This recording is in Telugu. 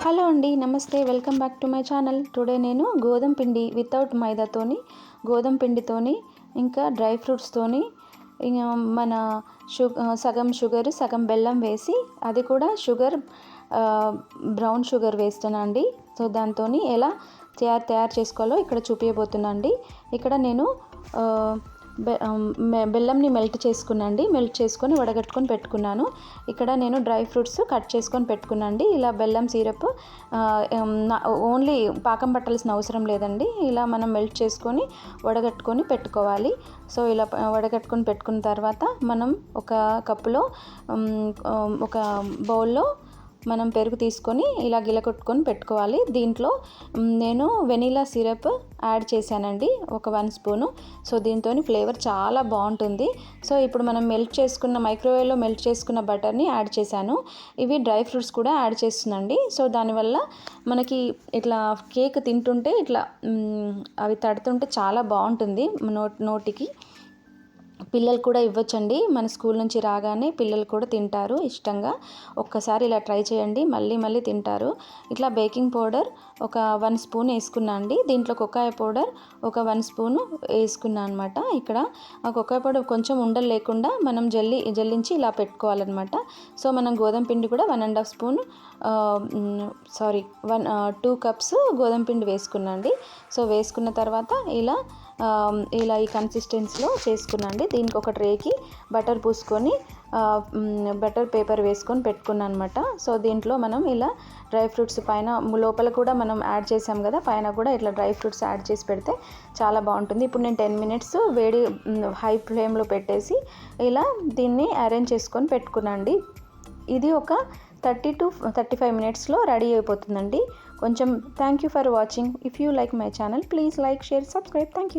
హలో అండి, నమస్తే. Welcome back to my channel. Today నేను గోధుమ పిండి వితౌట్ మైదాతోని, గోధుమ పిండితోని, ఇంకా డ్రై ఫ్రూట్స్తోని, మన సగం షుగర్ సగం బెల్లం వేసి, అది కూడా బ్రౌన్ షుగర్ వేస్తానండి. సో దాంతో ఎలా తయారు చేసుకోవాలో ఇక్కడ చూపించబోతున్నా అండి. ఇక్కడ నేను బెల్లంని మెల్ట్ చేసుకొని వడగట్టుకొని పెట్టుకున్నాను. ఇక్కడ నేను డ్రై ఫ్రూట్స్ కట్ చేసుకొని పెట్టుకున్నాండి. ఇలా బెల్లం సిరప్ ఓన్లీ పాకం పట్టాల్సిన అవసరం లేదండి. ఇలా మనం మెల్ట్ చేసుకొని వడగట్టుకొని పెట్టుకోవాలి. సో ఇలా వడగట్టుకొని పెట్టుకున్న తర్వాత మనం ఒక కప్పులో ఒక బౌల్లో మనం పెరుగు తీసుకొని ఇలా గిలకొట్టుకొని పెట్టుకోవాలి. దీంట్లో నేను వెనీలా సిరప్ యాడ్ చేశానండి, ఒక 1 స్పూను. సో దీంతో ఫ్లేవర్ చాలా బాగుంటుంది. సో ఇప్పుడు మనం మైక్రోవేవ్లో మెల్ట్ చేసుకున్న బటర్ని యాడ్ చేశాను. ఇవి డ్రై ఫ్రూట్స్ కూడా యాడ్ చేస్తున్నాండి. సో దానివల్ల మనకి ఇట్లా కేక్ తింటుంటే ఇట్లా అవి తడుతుంటే చాలా బాగుంటుంది నోటికి. పిల్లలు కూడా ఇవ్వచ్చండి. మన స్కూల్ నుంచి రాగానే పిల్లలు కూడా తింటారు ఇష్టంగా. ఒక్కసారి ఇలా ట్రై చేయండి, మళ్ళీ తింటారు. ఇట్లా బేకింగ్ పౌడర్ ఒక 1 స్పూన్ వేసుకున్నా అండి. దీంట్లో కొక్కాయ పౌడర్ ఒక 1 స్పూను వేసుకున్నా అనమాట. ఇక్కడ ఆ కొక్కాయ పౌడర్ కొంచెం ఉండలు లేకుండా మనం జల్లించి ఇలా పెట్టుకోవాలన్నమాట. సో మనం గోధుమ పిండి కూడా 1.5 స్పూన్ 2 కప్స్ గోధుమ పిండి వేసుకున్నా అండి. సో వేసుకున్న తర్వాత ఇలా ఈ కన్సిస్టెన్సీలో చేసుకున్నాండి. దీనికి ఒక ట్రేకి బటర్ పూసుకొని బటర్ పేపర్ వేసుకొని పెట్టుకున్నాను అనమాట. సో దీంట్లో మనం ఇలా డ్రై ఫ్రూట్స్ పైన లోపల కూడా మనం యాడ్ చేసాం కదా, పైన కూడా ఇట్లా డ్రై ఫ్రూట్స్ యాడ్ చేసి పెడితే చాలా బాగుంటుంది. ఇప్పుడు నేను 10 మినిట్స్ వేడి హై ఫ్లేమ్లో పెట్టేసి ఇలా దీన్ని అరేంజ్ చేసుకొని పెట్టుకున్నాండి. ఇది ఒక 30 to 35 మినిట్స్లో రెడీ అయిపోతుందండి. Thank you for watching. If you like my channel, please like, share, subscribe. Thank you.